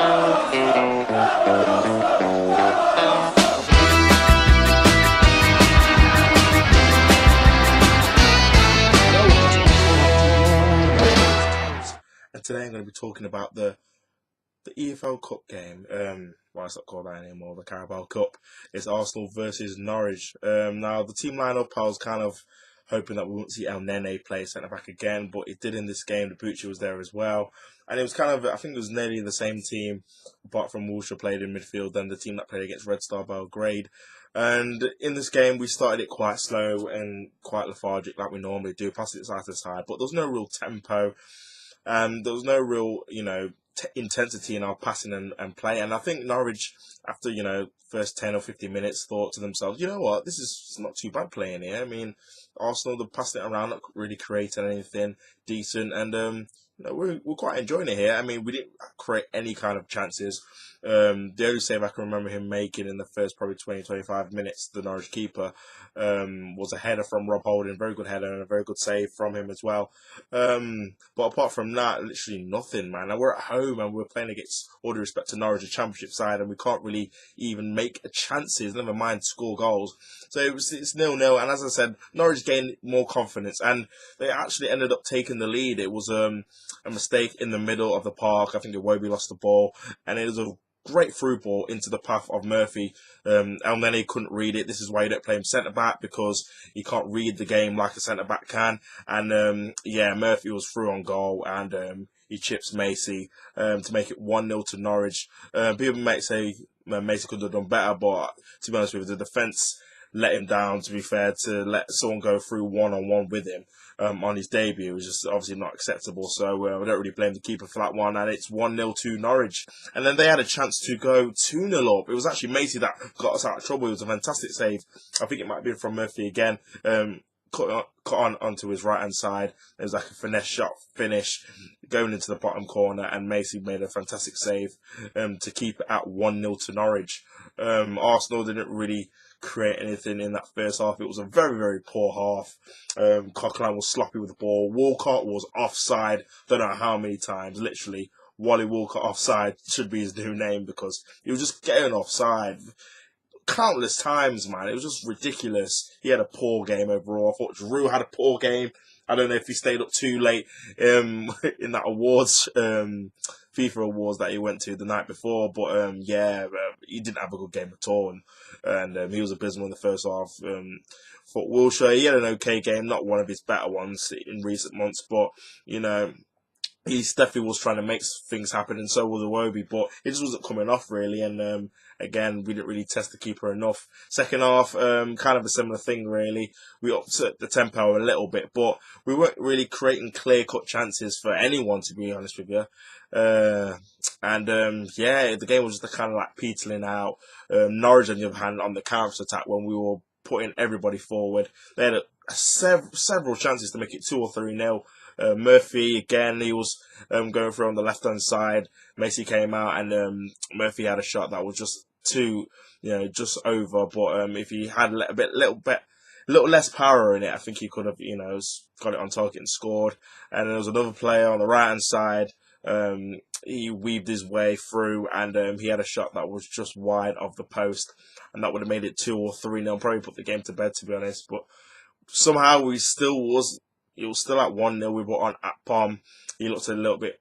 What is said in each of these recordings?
And today I'm going to be talking about the EFL Cup game. Well, it's not called that anymore. The Carabao Cup. It's Arsenal versus Norwich. Now the team lineup, I was kind of hoping that we wouldn't see El Nene play centre back again, but it did in this game. The Bucci was there as well, and it was kind of, I think it was nearly the same team, apart from Wilshere played in midfield than the team that played against Red Star Belgrade. And in this game, we started it quite slow and quite lethargic, like we normally do, passing it side to side. But there was no real tempo. There was no real, intensity in our passing and play. And I think Norwich, after, first 10 or 15 minutes, thought to themselves, you know what, this is not too bad playing here. I mean, Arsenal, they're passing it around, not really creating anything decent. And, we're quite enjoying it here. I mean, we didn't create any kind of chances. The only save I can remember him making in the first probably 20-25 minutes, the Norwich keeper, was a header from Rob Holding, very good header and a very good save from him as well. But apart from that, literally nothing, man. And we're at home and we're playing against, all due respect to Norwich, a championship side, and we can't really even make chances, never mind score goals. So it's 0-0, and as I said, Norwich gained more confidence, and they actually ended up taking the lead. It was a mistake in the middle of the park. I think Iwobi lost the ball, and it was a great through ball into the path of Murphy. El Nene couldn't read it. This is why you don't play him centre back, because he can't read the game like a centre back can. And Murphy was through on goal, and he chips Macy to make it 1-0 to Norwich. People might say Macy could have done better, but to be honest with you, the defence let him down, to be fair. To let someone go through one-on-one with him on his debut was just obviously not acceptable. So I don't really blame the keeper for that one. And it's 1-0 to Norwich. And then they had a chance to go 2-0 up. It was actually Macy that got us out of trouble. It was a fantastic save. I think it might have been from Murphy again. Cut on onto his right hand side. It was like a finesse shot finish going into the bottom corner, and Macy made a fantastic save to keep it at 1-0 to Norwich. Arsenal didn't really create anything in that first half. It was a very, very poor half. Coquelin was sloppy with the ball. Walcott was offside. Don't know how many times. Literally, Wally Walcott offside should be his new name, because he was just getting offside countless times, man. It was just ridiculous. He had a poor game overall. I thought Giroud had a poor game. I don't know if he stayed up too late in that awards, FIFA awards that he went to the night before. But he didn't have a good game at all, and he was abysmal in the first half. For Wilshere, he had an okay game, not one of his better ones in recent months, but he definitely was trying to make things happen, and so was Iwobi, but it just wasn't coming off really. And again, we didn't really test the keeper enough. Second half, kind of a similar thing really. We upped the tempo a little bit, but we weren't really creating clear-cut chances for anyone, to be honest with you. The game was just kind of like petering out. Norwich, on the other hand, on the counter-attack, when we were putting everybody forward, they had several chances to make it 2 or 3-0. Murphy, again, he was going through on the left-hand side. Macy came out, and Murphy had a shot that was just just over. But if he had a little less power in it, I think he could have, got it on target and scored. And there was another player on the right-hand side. He weaved his way through, and he had a shot that was just wide of the post, and that would have made it 2 or 3-0. Probably put the game to bed, to be honest. But somehow it was still at 1-0. We brought on Akpom. He looked a little bit,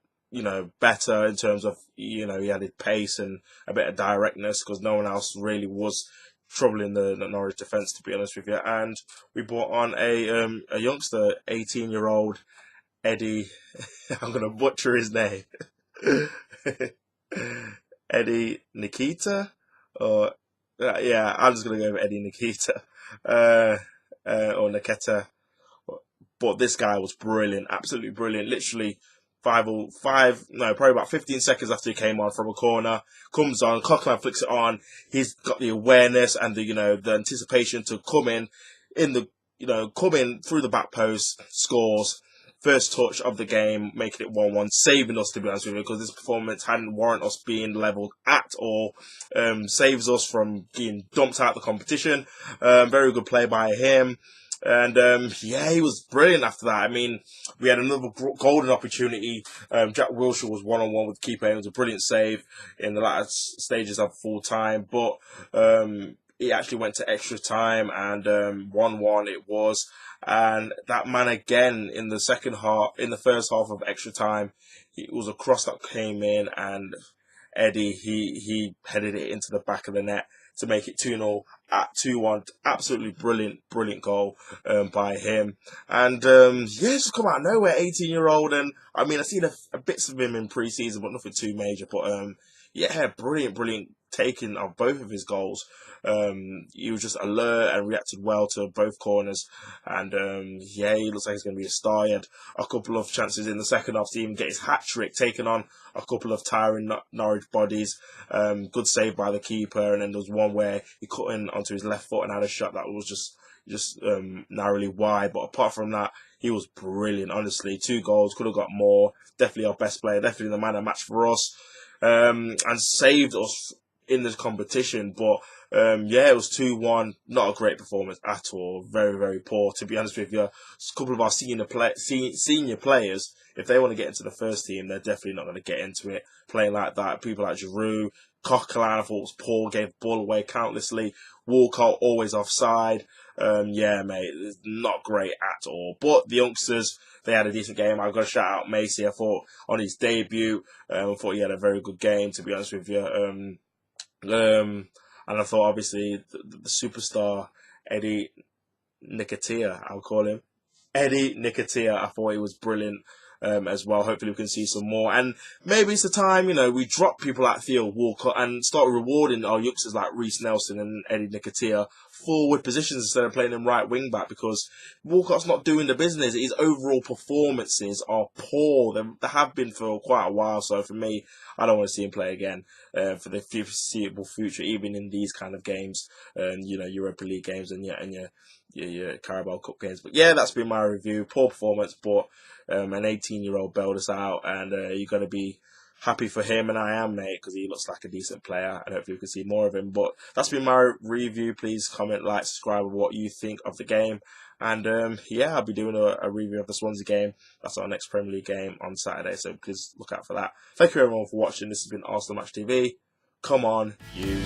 better in terms of, he had his pace and a bit of directness, because no one else really was troubling the Norwich defence, to be honest with you. And we brought on a youngster, 18-year-old Eddie. I'm going to butcher his name. Eddie Nketiah? I'm just going to go with Eddie Nketiah. Or Nketiah. But this guy was brilliant, absolutely brilliant. Literally probably about 15 seconds after he came on from a corner, comes on, Coquelin flicks it on. He's got the awareness and the anticipation to come in through the back post, scores. First touch of the game, making it 1-1, saving us, to be honest with you, because this performance hadn't warranted us being levelled at all. Saves us from being dumped out of the competition. Very good play by him. And yeah, he was brilliant after that. I mean, we had another golden opportunity. Jack Wilshere was one-on-one with the keeper. It was a brilliant save in the latter stages of full time, but it actually went to extra time, and 1-1 it was. And that man again in the first half of extra time, it was a cross that came in, and Eddie, he headed it into the back of the net to make it 2-0 at 2-1. Absolutely brilliant goal by him. And yeah, just come out of nowhere, 18-year-old. And I mean, I've seen a bits of him in pre-season, but nothing too major. But yeah, brilliant taking of both of his goals. He was just alert and reacted well to both corners. And yeah, he looks like he's going to be a star. He had a couple of chances in the second half to even get his hat trick, taken on a couple of tiring Norwich bodies. Good save by the keeper, and then there was one where he cut in onto his left foot and had a shot that was just narrowly wide. But apart from that, he was brilliant. Honestly, 2 goals, could have got more. Definitely our best player, definitely the man of the match for us, and saved us in this competition. But yeah, it was 2-1. Not a great performance at all. Very poor, to be honest with you. A couple of our senior players, if they want to get into the first team, they're definitely not going to get into it playing like that. People like Giroud, Coquelin, I thought was poor, gave the ball away countlessly. Walcott always offside. Yeah, mate, it's not great at all. But the youngsters, they had a decent game. I've got to shout out Macy. I thought on his debut, I thought he had a very good game, to be honest with you. And I thought, obviously, the superstar, Eddie Nketiah, I'll call him. Eddie Nketiah, I thought he was brilliant as well. Hopefully we can see some more. And maybe it's the time, we drop people like Theo Walcott and start rewarding our youngsters like Reece Nelson and Eddie Nketiah forward positions instead of playing them right wing back, because Walcott's not doing the business. His overall performances are poor. They have been for quite a while. So for me, I don't want to see him play again for the foreseeable future, even in these kind of games, and Europa League games and your Carabao Cup games. But yeah, that's been my review. Poor performance, but an 18-year-old bailed us out, and you got to be happy for him, and I am, mate, because he looks like a decent player, and hopefully we can see more of him. But that's been my review. Please comment, like, subscribe with what you think of the game. And yeah, I'll be doing a review of the Swansea game. That's our next Premier League game on Saturday, so please look out for that. Thank you everyone for watching. This has been Arsenal Match TV. Come on, you.